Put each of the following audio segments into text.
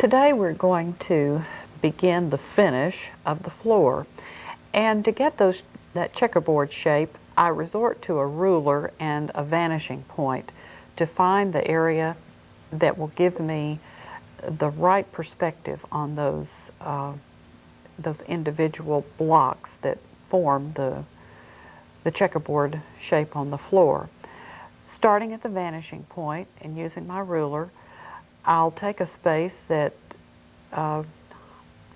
Today we're going to begin the finish of the floor, and to get that checkerboard shape I resort to a ruler and a vanishing point to find the area that will give me the right perspective on those individual blocks that form the checkerboard shape on the floor. Starting at the vanishing point and using my ruler, I'll take a space that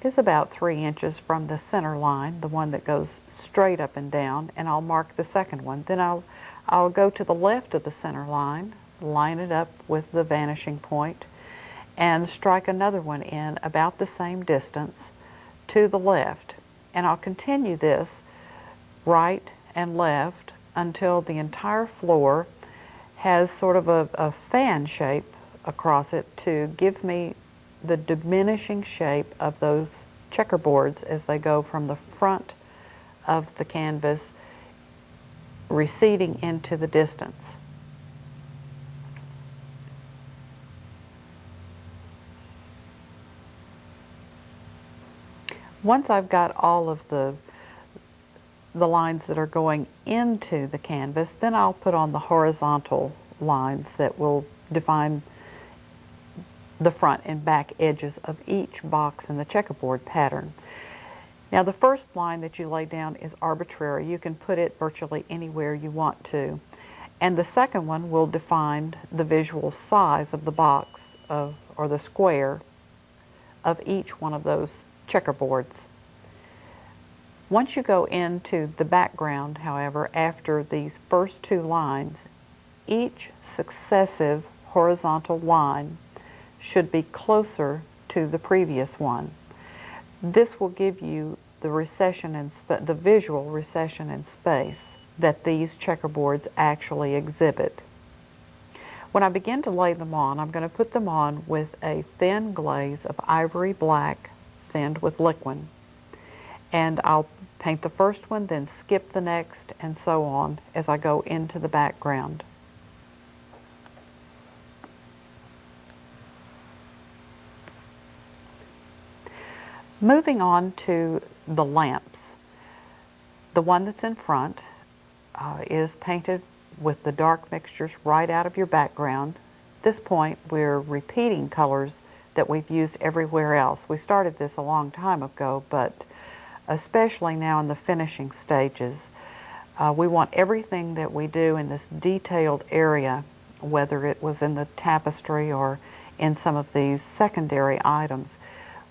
is about 3 inches from the center line, the one that goes straight up and down, and I'll mark the second one. Then I'll go to the left of the center line, line it up with the vanishing point, and strike another one in about the same distance to the left. And I'll continue this right and left until the entire floor has sort of a fan shape across it to give me the diminishing shape of those checkerboards as they go from the front of the canvas receding into the distance. Once I've got all of the lines that are going into the canvas, then I'll put on the horizontal lines that will define the front and back edges of each box in the checkerboard pattern. Now the first line that you lay down is arbitrary. You can put it virtually anywhere you want to. And the second one will define the visual size of the box or the square of each one of those checkerboards. Once you go into the background, however, after these first two lines, each successive horizontal line should be closer to the previous one. This will give you the recession and the visual recession in space that these checkerboards actually exhibit. When I begin to lay them on, I'm going to put them on with a thin glaze of ivory black thinned with liquid. And I'll paint the first one, then skip the next, and so on as I go into the background. Moving on to the lamps. The one that's in front is painted with the dark mixtures right out of your background. At this point, we're repeating colors that we've used everywhere else. We started this a long time ago, but especially now in the finishing stages, we want everything that we do in this detailed area, whether it was in the tapestry or in some of these secondary items,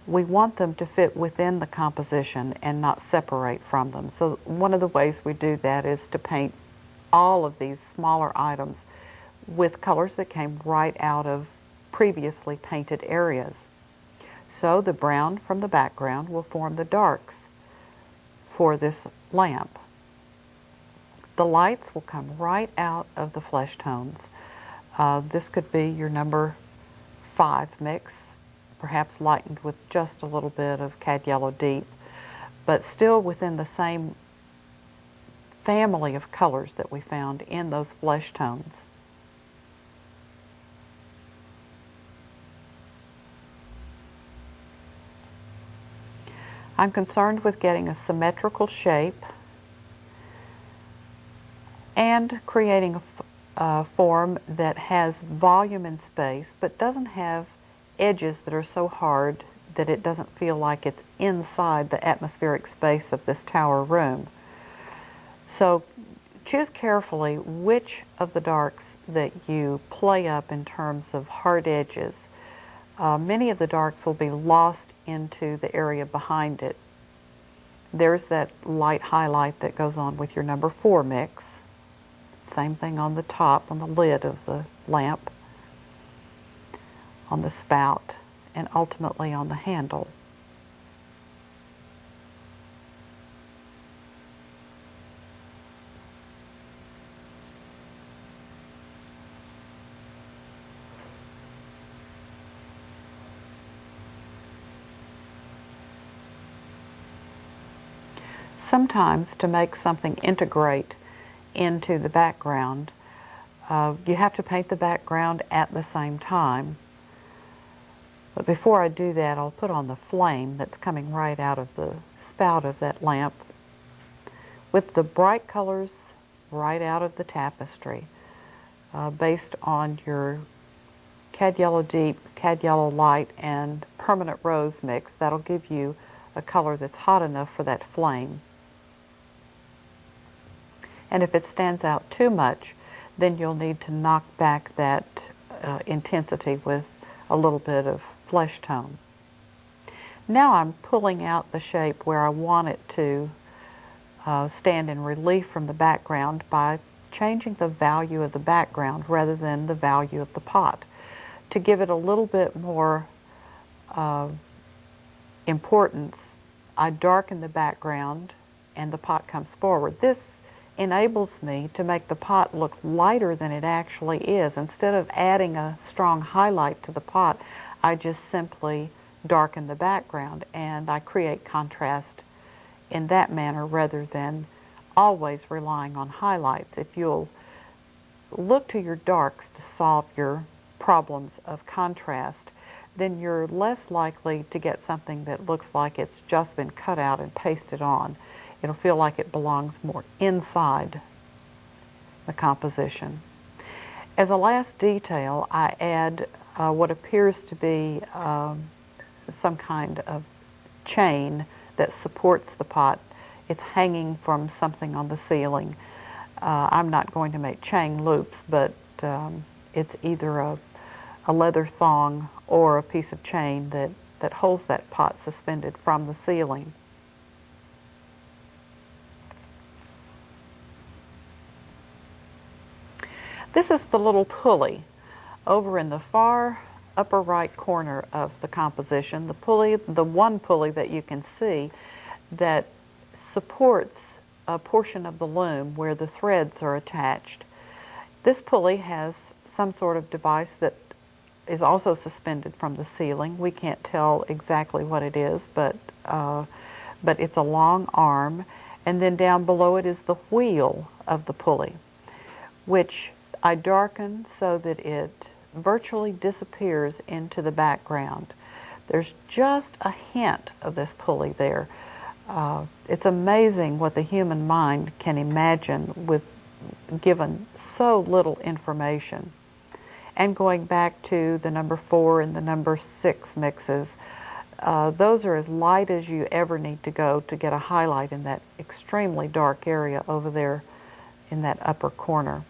we want them to fit within the composition and not separate from them. So one of the ways we do that is to paint all of these smaller items with colors that came right out of previously painted areas. So the brown from the background will form the darks for this lamp. The lights will come right out of the flesh tones. This could be your number 5 mix, perhaps lightened with just a little bit of Cad Yellow Deep, but still within the same family of colors that we found in those flesh tones. I'm concerned with getting a symmetrical shape and creating a form that has volume and space but doesn't have edges that are so hard that it doesn't feel like it's inside the atmospheric space of this tower room. So choose carefully which of the darks that you play up in terms of hard edges. Many of the darks will be lost into the area behind it. There's that light highlight that goes on with your number 4 mix. Same thing on the top, on the lid of the lamp, on the spout, and ultimately on the handle. Sometimes to make something integrate into the background, you have to paint the background at the same time. But before I do that, I'll put on the flame that's coming right out of the spout of that lamp with the bright colors right out of the tapestry, based on your Cad Yellow Deep, Cad Yellow Light, and Permanent Rose mix. That'll give you a color that's hot enough for that flame. And if it stands out too much, then you'll need to knock back that intensity with a little bit of flesh tone. Now I'm pulling out the shape where I want it to stand in relief from the background by changing the value of the background rather than the value of the pot. To give it a little bit more importance, I darken the background and the pot comes forward. This enables me to make the pot look lighter than it actually is. Instead of adding a strong highlight to the pot, I just simply darken the background and I create contrast in that manner rather than always relying on highlights. If you'll look to your darks to solve your problems of contrast, then you're less likely to get something that looks like it's just been cut out and pasted on. It'll feel like it belongs more inside the composition. As a last detail, I add what appears to be some kind of chain that supports the pot. It's hanging from something on the ceiling. I'm not going to make chain loops, but it's either a leather thong or a piece of chain that holds that pot suspended from the ceiling. This is the little pulley over in the far upper right corner of the composition. The pulley, the one pulley that you can see that supports a portion of the loom where the threads are attached. This pulley has some sort of device that is also suspended from the ceiling. We can't tell exactly what it is, but it's a long arm, and then down below it is the wheel of the pulley, which I darken so that it virtually disappears into the background. There's just a hint of this pulley there. It's amazing what the human mind can imagine with given so little information. And going back to the number 4 and the number 6 mixes, those are as light as you ever need to go to get a highlight in that extremely dark area over there in that upper corner.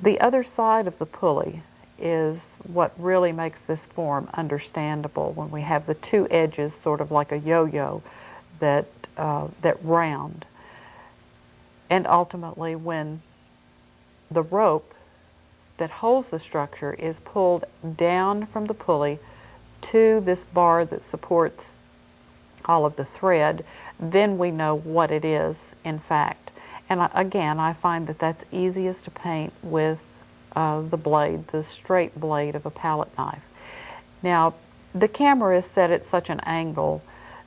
The other side of the pulley is what really makes this form understandable when we have the two edges sort of like a yo-yo that round. And ultimately when the rope that holds the structure is pulled down from the pulley to this bar that supports all of the thread, then we know what it is in fact. And again, I find that that's easiest to paint with the blade, the straight blade of a palette knife. Now, the camera is set at such an angle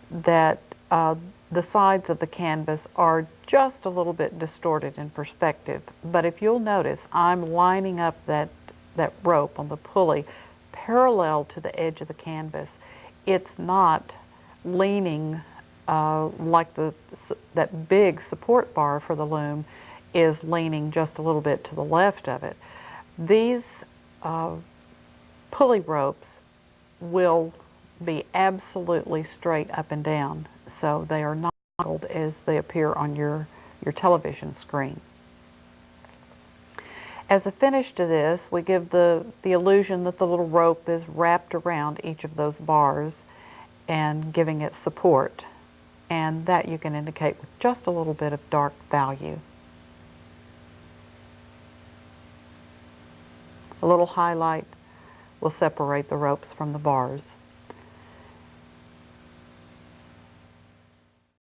that the sides of the canvas are just a little bit distorted in perspective. But if you'll notice, I'm lining up that rope on the pulley parallel to the edge of the canvas. It's not leaning like that big support bar for the loom is leaning just a little bit to the left of it. These pulley ropes will be absolutely straight up and down, so they are not angled as they appear on your television screen. As a finish to this, we give the illusion that the little rope is wrapped around each of those bars and giving it support. And that you can indicate with just a little bit of dark value. A little highlight will separate the ropes from the bars.